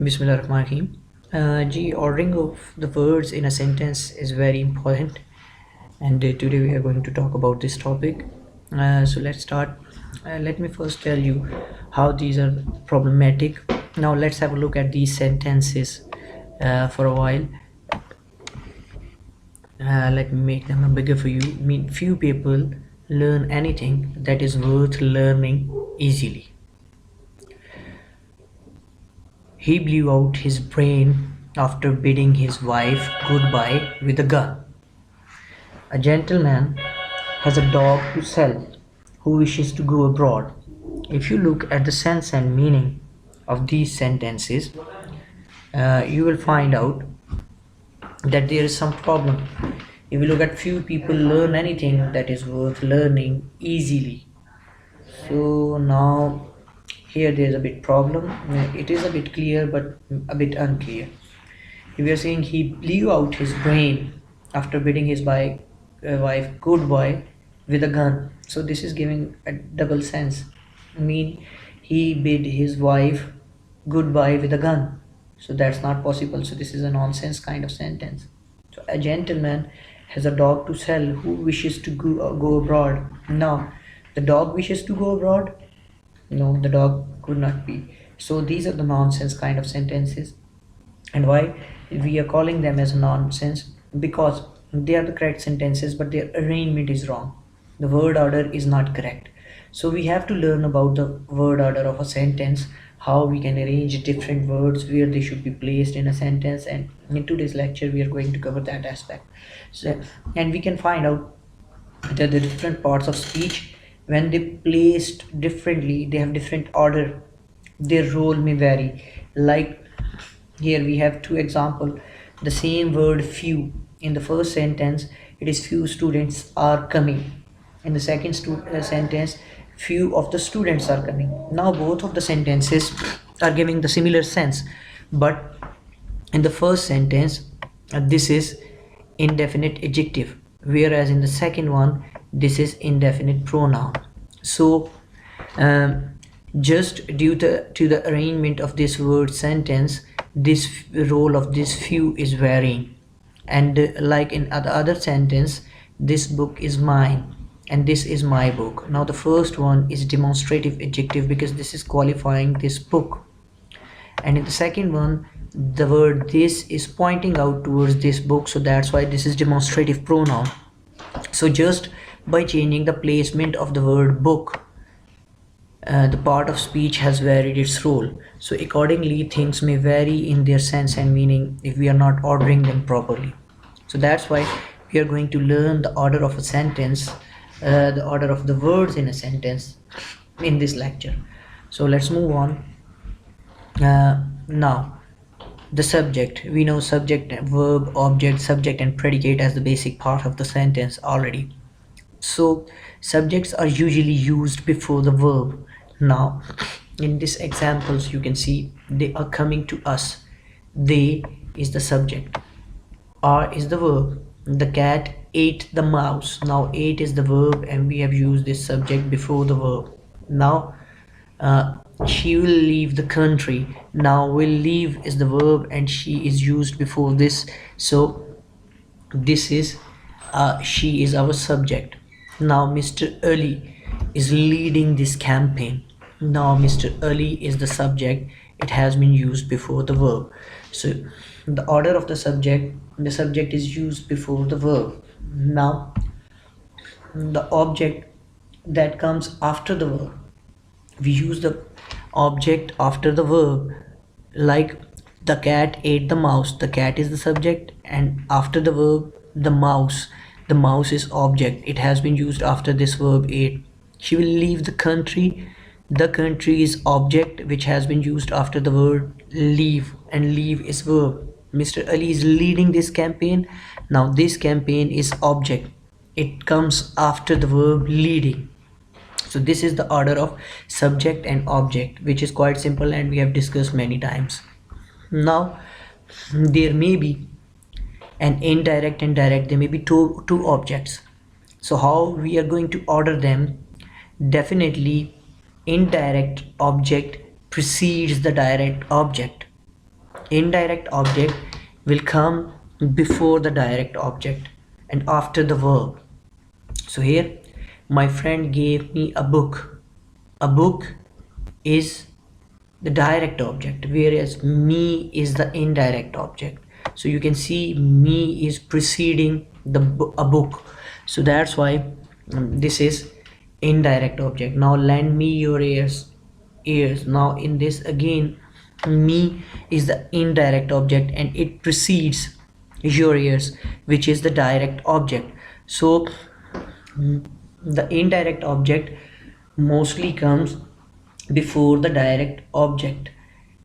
Bismillahirrahmanirrahim. Ordering of the words in a sentence is very important, and today we are going to talk about this topic. So let's start. Let me first tell you how these are problematic. Now let's have a look at these sentences for a while. Let me make them bigger for you. Few people learn anything that is worth learning easily. He blew out his brain after bidding his wife goodbye with a gun. A gentleman has a dog to sell who wishes to go abroad. If you look at the sense and meaning of these sentences, you will find out that there is some problem. If you look at few people learn anything that is worth learning easily. So now here there is a bit problem. It is a bit clear but a bit unclear. If we are saying he blew out his brain after bidding his wife goodbye with a gun, so this is giving a double sense. He bid his wife goodbye with a gun, so that's not possible. So this is a nonsense kind of sentence. So a gentleman has a dog to sell who wishes to go abroad. Now the dog wishes to go abroad. No, the dog could not be. So these are the nonsense kind of sentences. And why we are calling them as nonsense? Because they are the correct sentences, but their arrangement is wrong. The word order is not correct. So we have to learn about the word order of a sentence, how we can arrange different words, where they should be placed in a sentence, and in today's lecture we are going to cover that aspect. So, and we can find out that the different parts of speech, when they placed differently, they have different order. Their role may vary. Like here we have two example. The same word few. In the first sentence, it is few students are coming. In the second sentence, few of the students are coming. Now both of the sentences are giving the similar sense, but in the first sentence, this is indefinite adjective, whereas in the second one, this is indefinite pronoun. So just due to the arrangement of this word sentence, this role of this few is varying. And like in the other sentence, this book is mine and this is my book. Now the first one is demonstrative adjective because this is qualifying this book, and in the second one the word this is pointing out towards this book, so that's why this is demonstrative pronoun. So just by changing the placement of the word book, the part of speech has varied its role. So accordingly things may vary in their sense and meaning if we are not ordering them properly. So that's why we are going to learn the order of a sentence, the order of the words in a sentence in this lecture. So let's move on. Now the subject, we know subject, verb, object, subject and predicate as the basic part of the sentence already. So subjects are usually used before the verb. Now in these examples you can see they are coming to us. They is the subject, are is the verb. The cat ate the mouse. Now ate is the verb and we have used this subject before the verb. Now she will leave the country. Now will leave is the verb and she is used before this, so this is she is our subject. Now Mr. Ali is leading this campaign. Now Mr. Ali is the subject, it has been used before the verb. So the order of the subject is used before the verb. Now the object that comes after the verb, we use the object after the verb. Like the cat ate the mouse, the cat is the subject, and after the verb the mouse is object, it has been used after this verb ate. She will leave the country is object which has been used after the word leave, and leave is verb. Mr. Ali is leading this campaign. Now this campaign is object, it comes after the verb leading. So this is the order of subject and object, which is quite simple and we have discussed many times. Now there may be an indirect and direct, there may be two objects. So how we are going to order them? Definitely indirect object precedes the direct object. indirect object will come before the direct object and after the verb. So here, my friend gave me a book. A book is the direct object, whereas me is the indirect object. So you can see me is preceding a book. So that's why this is indirect object. Now lend me your ears. Now in this again, me is the indirect object and it precedes your ears, which is the direct object. So the indirect object mostly comes before the direct object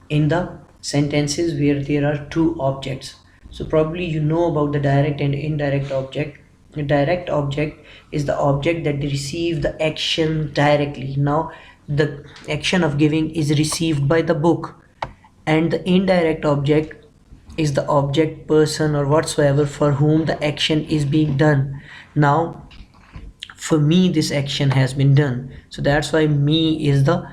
in the sentences where there are two objects. So probably you know about the direct and indirect object. The direct object is the object that receives the action directly. Now the action of giving is received by the book, and the indirect object is the object, person or whatsoever for whom the action is being done. Now for me this action has been done, so that's why me is the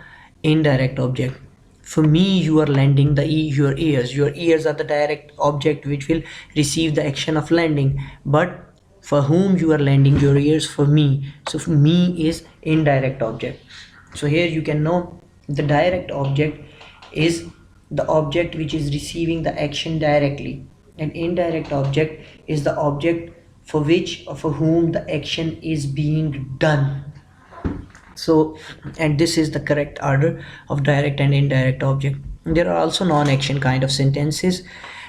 indirect object. For me you are lending your ears. Your ears are the direct object which will receive the action of lending, but for whom you are lending your ears? For me. So for me is indirect object. So here you can know the direct object is the object which is receiving the action directly, and indirect object is the object for which or for whom the action is being done. So, and this is the correct order of direct and indirect object. There are also non-action kind of sentences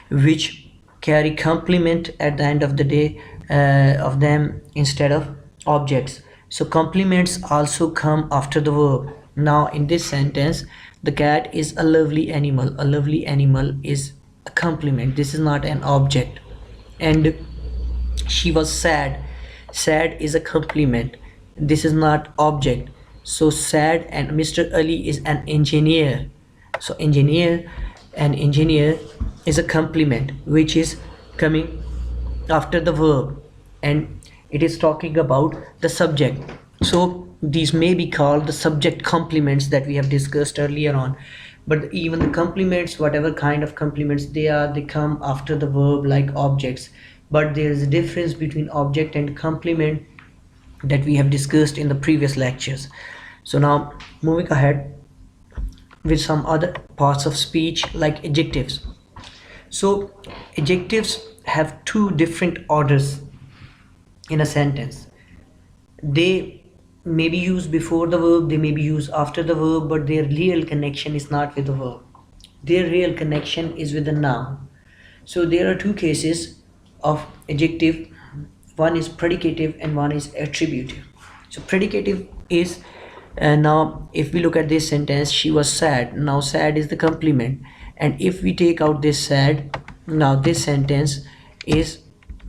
which carry complement at the end of the day of them instead of objects. So complements also come after the verb. Now in this sentence, the cat is a lovely animal. A lovely animal is a complement. This is not an object. And she was sad. Sad is a complement. This is not object. So sad, and Mr. Ali is an engineer. So engineer is a complement which is coming after the verb, and it is talking about the subject. So these may be called the subject complements that we have discussed earlier on. But even the complements, whatever kind of complements they come after the verb like objects. But there is a difference between object and complement that we have discussed in the previous lectures. So now moving ahead with some other parts of speech like adjectives. So adjectives have two different orders in a sentence. They may be used before the verb, they may be used after the verb, but their real connection is not with the verb. Their real connection is with the noun. So there are two cases of adjective. One is predicative and one is attributive. So predicative is now if we look at this sentence, she was sad. Now sad is the complement, and if we take out this sad, now this sentence is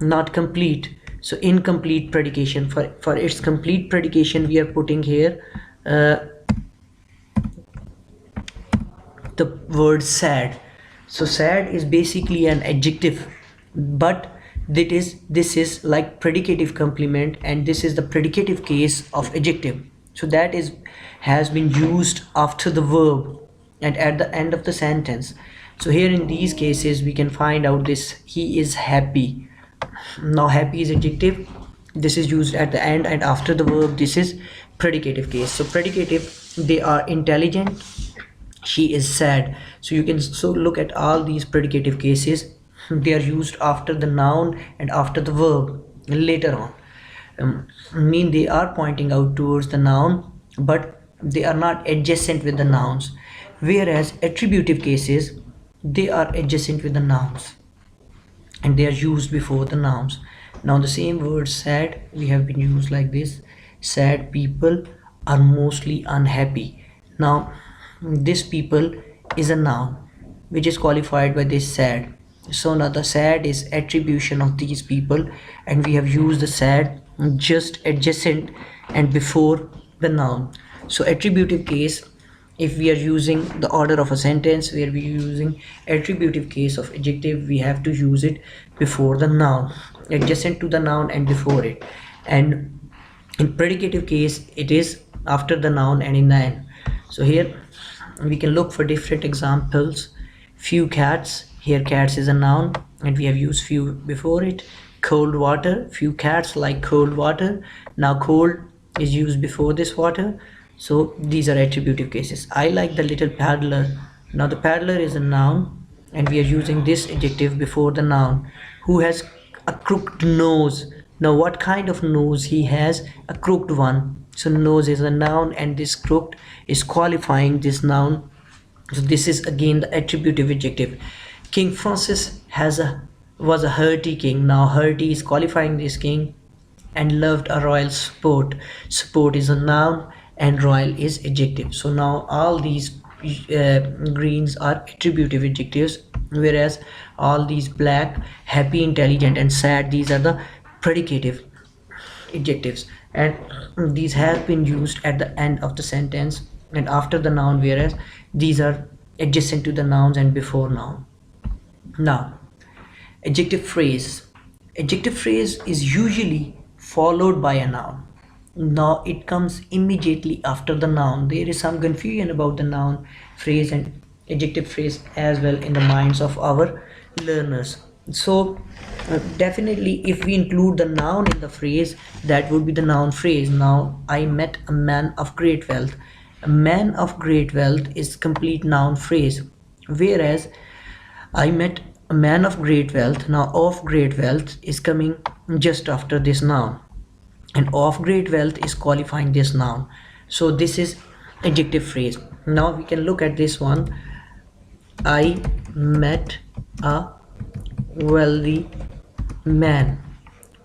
not complete. So incomplete predication. For its complete predication we are putting here the word sad. So sad is basically an adjective, but this is like predicative complement, and this is the predicative case of adjective. So that has been used after the verb and at the end of the sentence. So here in these cases we can find out this: he is happy. Now happy is adjective, this is used at the end, and after the verb this is predicative case. So predicative, they are intelligent, she is sad. So you can look at all these predicative cases, they are used after the noun and after the verb later on. Mean they are pointing out towards the noun, but they are not adjacent with the nouns. Whereas attributive cases, they are adjacent with the nouns and they are used before the nouns. Now the same word sad, we have been used like this: sad people are mostly unhappy. Now this people is a noun which is qualified by this sad. So now the sad is attribution of these people, and we have used the sad just adjacent and before the noun. So attributive case, if we are using the order of a sentence where we are using attributive case of adjective, we have to use it before the noun, adjacent to the noun and before it. And in predicative case it is after the noun and in the end. So here we can look for different examples Few cats, here cats is a noun and we have used few before it. Cold water, few cats like cold water. Now cold is used before this water, so these are attributive cases. I like the little paddler. Now the paddler is a noun and we are using this adjective before the noun. Who has a crooked nose? Now what kind of nose he has? A crooked one. So nose is a noun and this crooked is qualifying this noun. So this is again the attributive adjective. King Francis was a hearty king. Now hearty is qualifying this king and loved a royal sport. Sport is a noun and royal is adjective. So now all these greens are attributive adjectives, whereas all these black, happy, intelligent and sad, these are the predicative adjectives, and these have been used at the end of the sentence and after the noun, whereas these are adjacent to the nouns and before noun. Now adjective phrase. Adjective phrase is usually followed by a noun. Now it comes immediately after the noun. There is some confusion about the noun phrase and adjective phrase as well in the minds of our learners. So definitely if we include the noun in the phrase, that would be the noun phrase. Now I met a man of great wealth. A man of great wealth is complete noun phrase, whereas I met a man of great wealth. Now of great wealth is coming just after this noun and of great wealth is qualifying this noun. So this is adjective phrase. Now we can look at this one. I met a wealthy man.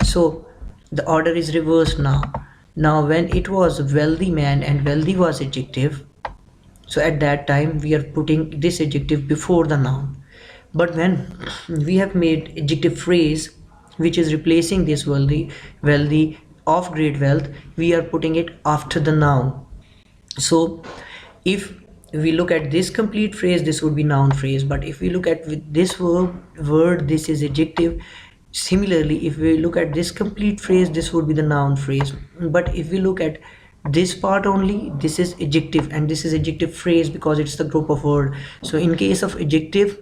So the order is reversed now. Now when it was wealthy man and wealthy was adjective, so at that time we are putting this adjective before the noun. But when we have made adjective phrase which is replacing this wealthy of great wealth, we are putting it after the noun. So if we look at this complete phrase, this would be noun phrase, but if we look at with this word, this is adjective. Similarly, if we look at this complete phrase, this would be the noun phrase, but if we look at this part only, this is adjective and this is adjective phrase because it's the group of word. So in case of adjective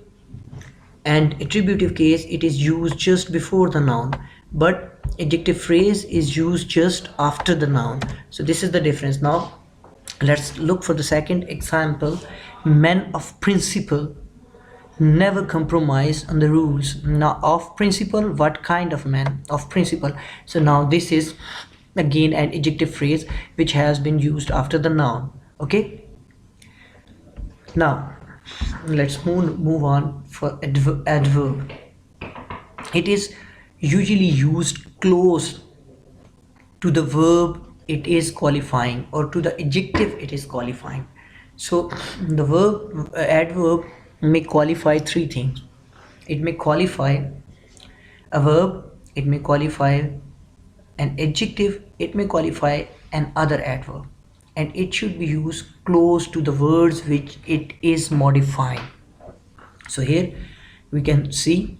and attributive case, it is used just before the noun, but adjective phrase is used just after the noun. So this is the difference. Now let's look for the second example. Men of principle never compromise on the rules. Now of principle, what kind of man? Of principle. So now this is again an adjective phrase which has been used after the noun. Okay, now let's move on for adverb. It is usually used close to the verb it is qualifying or to the adjective it is qualifying. So the verb adverb may qualify three things. It may qualify a verb, it may qualify an adjective, it may qualify an other adverb, and it should be used close to the words which it is modifying. So here we can see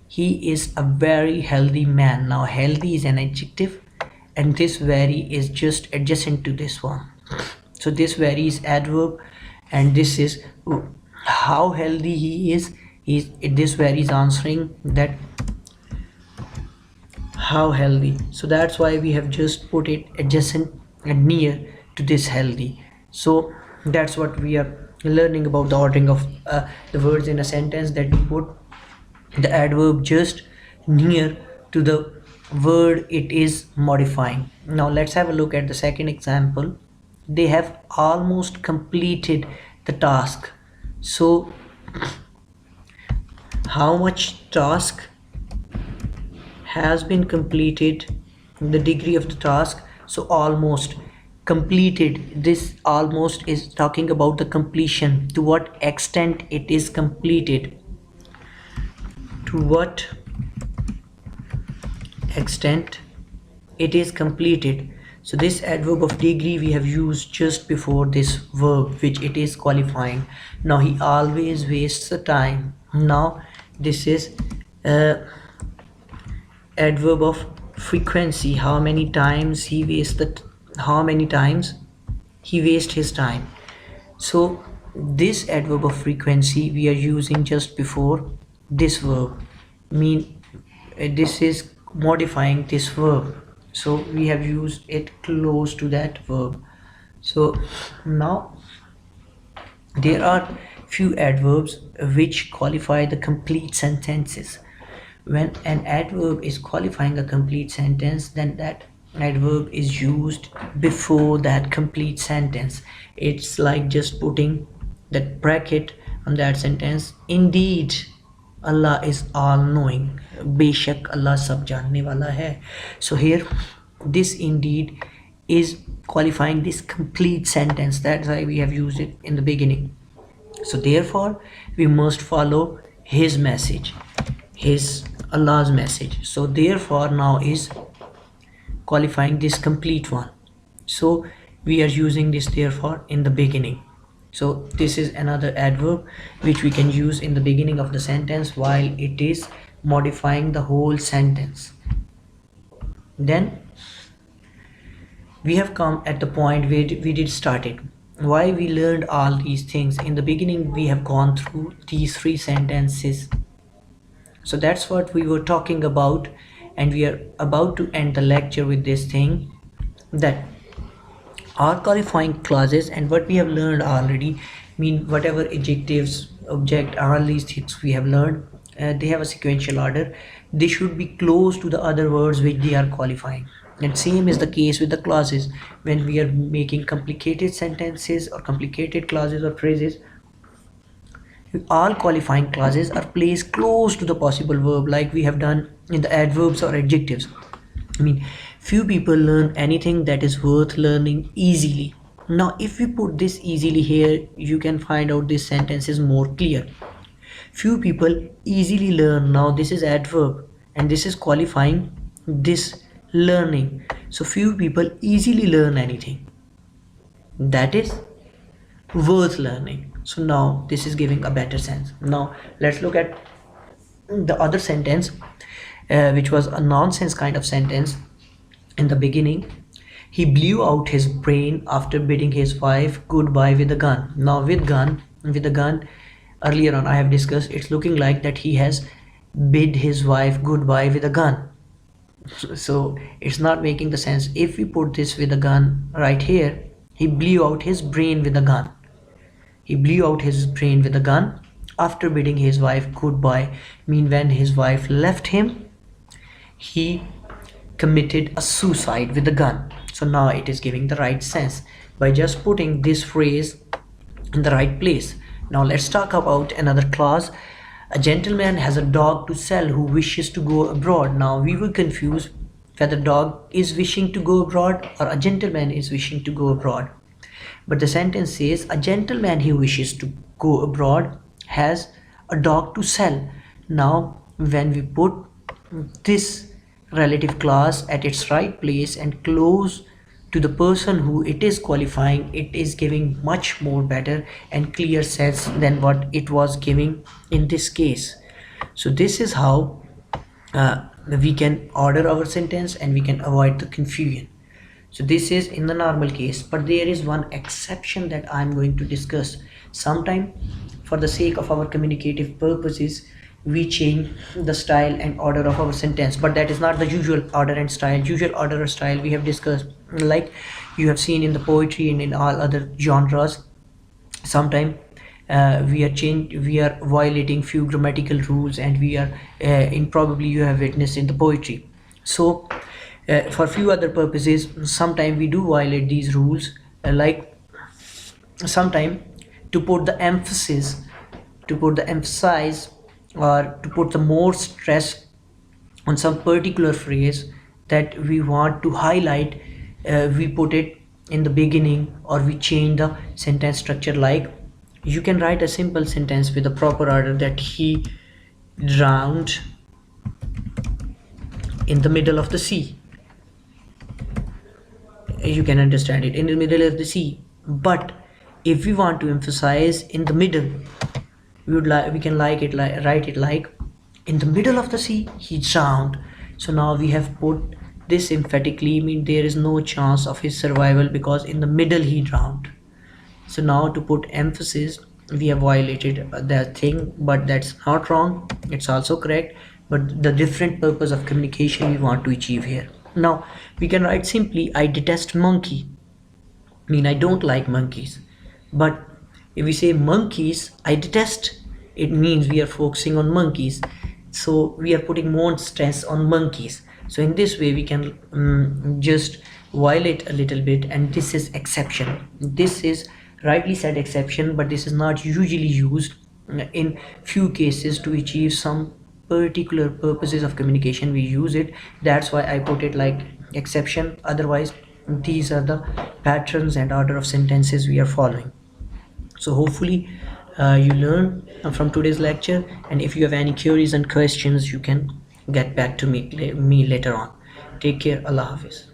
he is a very healthy man. Now healthy is an adjective and this very is just adjacent to this one. So this very is adverb and this is how healthy he is. This very is answering that how healthy. So that's why we have just put it adjacent and near to this healthy. So that's what we are learning about the ordering of the words in a sentence, that we put the adverb just near to the word it is modifying. Now let's have a look at the second example. They have almost completed the task. So how much task has been completed, the degree of the task. So almost completed, this almost is talking about the completion, to what extent it is completed, to what extent it is completed. So this adverb of degree we have used just before this verb which it is qualifying. Now he always wastes the time. Now this is adverb of frequency, how many times he wastes his time. So this adverb of frequency we are using just before this verb, mean this is modifying this verb, so we have used it close to that verb. So now there are few adverbs which qualify the complete sentences. When an adverb is qualifying a complete sentence, then that adverb is used before that complete sentence. It's like just putting that bracket on that sentence. Indeed, Allah is all knowing. बेशक Allah सब जानने वाला है. So here this indeed is qualifying this complete sentence. That's why we have used it in the beginning. So therefore we must follow his message, his Allah's message. So therefore now is qualifying this complete one. So we are using this therefore in the beginning. So this is another adverb which we can use in the beginning of the sentence while it is modifying the whole sentence. Then we have come at the point where we did started. Why we learned all these things in the beginning, we have gone through these three sentences. So that's what we were talking about, and we are about to end the lecture with this thing, that our qualifying clauses and what we have learned already, mean whatever adjectives, object, all these things we have learned, they have a sequential order. They should be close to the other words which they are qualifying. And same is the case with the clauses. When we are making complicated sentences or complicated clauses or phrases, all qualifying clauses are placed close to the possible verb, like we have done in the adverbs or adjectives. I mean, few people learn anything that is worth learning easily. Now if we put this easily here, you can find out this sentence is more clear. Few people easily learn. Now this is adverb and this is qualifying this learning. So few people easily learn anything that is worth learning. So now this is giving a better sense. Now let's look at the other sentence, which was a nonsense kind of sentence. In the beginning, he blew out his brain after bidding his wife goodbye with a gun. Now with a gun, earlier on I have discussed, it's looking like that he has bid his wife goodbye with a gun. So it's not making the sense. If we put this with a gun right here, he blew out his brain with a gun. He blew out his brain with a gun after bidding his wife goodbye. Mean when his wife left him, he committed a suicide with a gun. So now it is giving the right sense by just putting this phrase in the right place. Now let's talk about another clause. A gentleman has a dog to sell who wishes to go abroad. Now we were confused whether dog is wishing to go abroad or a gentleman is wishing to go abroad. But the sentence says a gentleman who wishes to go abroad has a dog to sell. Now when we put this relative clause at its right place and close to the person who it is qualifying, it is giving much more better and clear sense than what it was giving in this case. So this is how we can order our sentence and we can avoid the confusion. So this is in the normal case, but there is one exception that I'm going to discuss. Sometime for the sake of our communicative purposes, we change the style and order of our sentence, but that is not the usual order and style. Usual order or style we have discussed, like you have seen in the poetry and in all other genres. Sometime we are violating few grammatical rules, and we are in probably you have witnessed in the poetry. So for few other purposes, sometime we do violate these rules, like sometime to put the emphasis, or to put the more stress on some particular phrase that we want to highlight, we put it in the beginning, or we change the sentence structure. Like you can write a simple sentence with a proper order, that he drowned in the middle of the sea. You can understand it, in the middle of the sea. But if we want to emphasize in the middle, we can write it like in the middle of the sea he drowned. So now we have put this emphatically, mean there is no chance of his survival because in the middle he drowned. So now to put emphasis we have violated that thing, but that's not wrong, it's also correct. But the different purpose of communication we want to achieve here. Now we can write simply, I detest monkey, mean I don't like monkeys. But if we say monkeys I detest, it means we are focusing on monkeys, so we are putting more stress on monkeys. So in this way we can just violate a little bit, and this is exception. This is rightly said exception, but this is not usually used. In few cases to achieve some particular purposes of communication we use it. That's why I put it like exception. Otherwise these are the patterns and order of sentences we are following. So hopefully you learn from today's lecture, and if you have any queries and questions you can get back to me later on. Take care. Allah Hafiz.